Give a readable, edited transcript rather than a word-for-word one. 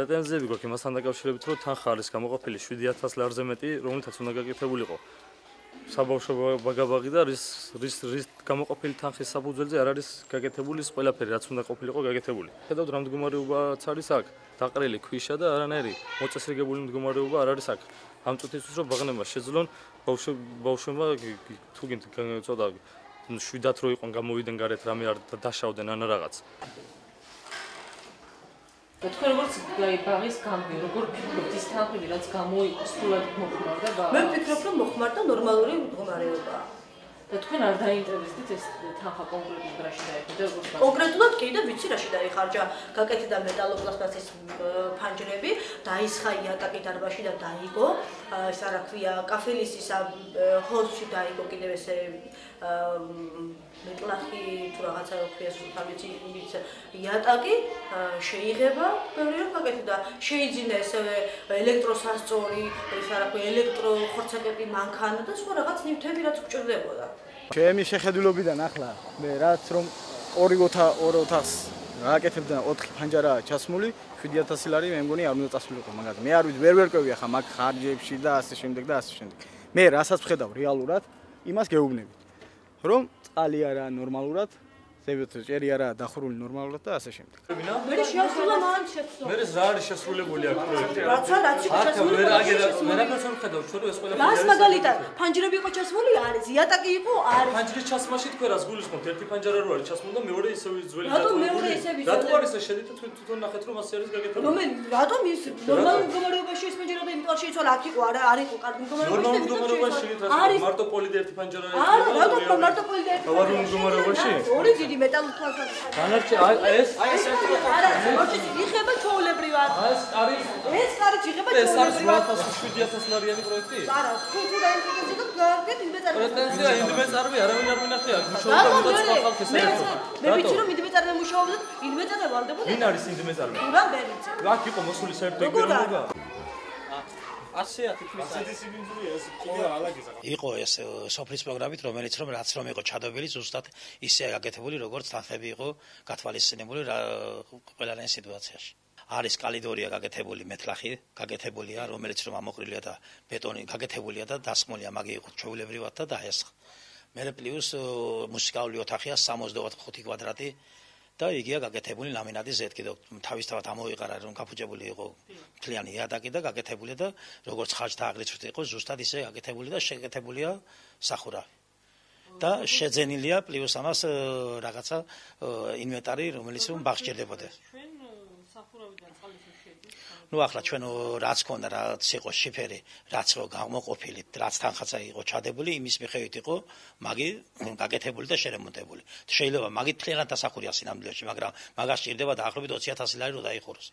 პრეტენზიები გვაქვს იმასთან დაკავშირებით, რომ თანხა არის გამოყოფილი 7000 ლარზე მეტი, რომელთაც უნდა გაკეთებულიყო საბავშვო ბაგაბაღი და რის გამოყოფილი თანხის საფუძველზე არ არის გაკეთებული ყველაფერი, რაც უნდა ყოფილიყო გაკეთებული. ხედავთ რა მდგომარეობაც არის აქ, დაყრილი ქვიშა და არანაირი მოწესრიგებული მდგომარეობა არ არის აქ. ამ წუთისთვის რომ ბაღნებმა შეძლონ ბავშვებმა თუ ცოტა შვიდათ რო იყვნენ გამოვიდნენ გარეთ რამე არ დაშავდნენ ან რაღაც. თქვენ როგორც ბაღის გამბი, როგორ ფიქრობთ ის თანხები, რაც გამოიყო სულად მოხმარდა ბაღს? მე ვფიქრობ, რომ მოხმარდა ნორმალური მდგომარეობაა. და თქვენ არ დაინტერესდით ეს თანხა კონკრეტულად რაში დაიხარჯა? კონკრეტულად კი და ვიცი რაში დაიხარჯა. გაკეთდა მეტალოპლასტმასის ფანჯრები, დაისხა იატაკი დარბაზში და დაიგო. ეს რა ქვია, კაფელისის ჰოლში დაიგო კიდევ ესე მეტლახი თუ რაღაცა ქვია სულთავიცი იატაკი შეიღება, ბევრი რომ გაკეთდა. შეიძინა ესევე ელექტროსასწორი, ეს რა ქვია, ელექტროხორცაკები მანქანა და სხვა რაღაც ნივთები რაც გვჭირდებოდა. ჩემი შეხედულობიდან ახლა მე რაც რომ ორი ოთახს გააკეთებდა 4 ფანჯარა ჩასმული 7000 ლარი მე მგონი არ უნდა წასულიყო მაგაზე. მე არ ვიცი ვერ ვერკვევი ახლა მაგ ხარჯებში და ასე შემდეგ და ასე შემდეგ. მე რასაც ვხედავ რეალურად იმას გეუბნებით რომ წყალი არა ნორმალურად ჭერი არა დახურული ნორმალურად და ასე შემდეგ. მე შეასრულა მან შეცდომა. მე რა არის შესრულებული აქ პროექტი? რაცა შესრულებული. მე რაღაც არ ვხედავ, ჩვენ ეს ყველაფერი. რას მაგალითად, ფანჯრები იყო ჩასმული არის, იატაკი იყო არის. ფანჯრის ჩასმაში თქვენ რას გულისხმობთ? ერთი ფანჯარა რო არის ჩასმული და მეორე ისევ ძველი დატოვებული. რატომ მეორე ისევ იცოდნენ? რატო არის ეს შედით თვითონ ნახეთ რომ ასე არის გაკეთებული? რატომ ის ნორმალურ მდგომარეობაში ეს ფანჯარა და იმიტომ შეიცვალა აქ იყო არ იყო კარგი მდგომარეობაში. ნორმალურ მდგომარეობაში რას მარტო პოლი და ერთი ფანჯარა არის. რატომ მარტო პოლი და ერთი ფანჯარა? ნორმალურ მდგომარეობაში? ორი დიდი მეტალურ ფანჯარა. განარჩე ეს არა, მოჭი იხება ჩაოლებრივად. ეს არის იხება ჩაოლებრივად. ეს 7000 ლარიანი პროექტი? არა, კულტურა ინტეგრაცია და გარკვეულ ინვესტორებს. პრეტენზია ინვესტორები არავინ არ მინახია, მუშაობდა და სხვა ხალხი საერთოდ. მე ვიცი რომ ინვესტორები მუშაობდნენ, ინვესტორები ვალდებოდნენ. ვინ არის ინვესტორები? რა ვერ ვიცი. აქ იყო მოსული საერთოდ ეგრეობა. იყო ეს სოფლის პროგრამით, რომელიც რაც რომ იყო ჩადობილი, ზუსტად ისე გაკეთებული, როგორც თანხები იყო გათვალისწინებული ყველანაირ სიტუაციაში. არის კალიდორია გაკეთებული მეტლახი, გაკეთებულია, რომელიც რომ ამოყრილია და ბეტონი გაკეთებულია და დასმულია, მაგი იყო ჩვეულებრივად და დაესხა. მერე პლუს მუსიკალური ოთახია 65 კვადრატი. და იგია გაკეთებული ლამინატის ზედ კიდევ თავისთავად ამოიყარა რომ გაფუჭებული იყო მთლიანი იატაკი და გაკეთებული და როგორც ხარჯთა აღრიცხვით იყო ზუსტად ისე გაკეთებული და შეკეთებულია სახურავი. და შეძენილია პლუს ამას რაღაცა ინვენტარი რომელიც რომ ბაღს ჭირდებოდა. ჩვენ სახურავიდან წყალს შეძენთ. ნუ ახლა ჩვენ რაც ქონდა რაც იყო შიფერი, რაც რო გამოყოფილი, რაც თანხაცა იყო ჩადებული, იმის მიხედვით იყო მაგი გაკეთებული და შერემონტებული. შეიძლება მაგით მთლიანად დასახურია სინამდვილეში, მაგრამ მაგას ჭირდება დაახლოებით 20000 ლარი რომ დაიხუროს.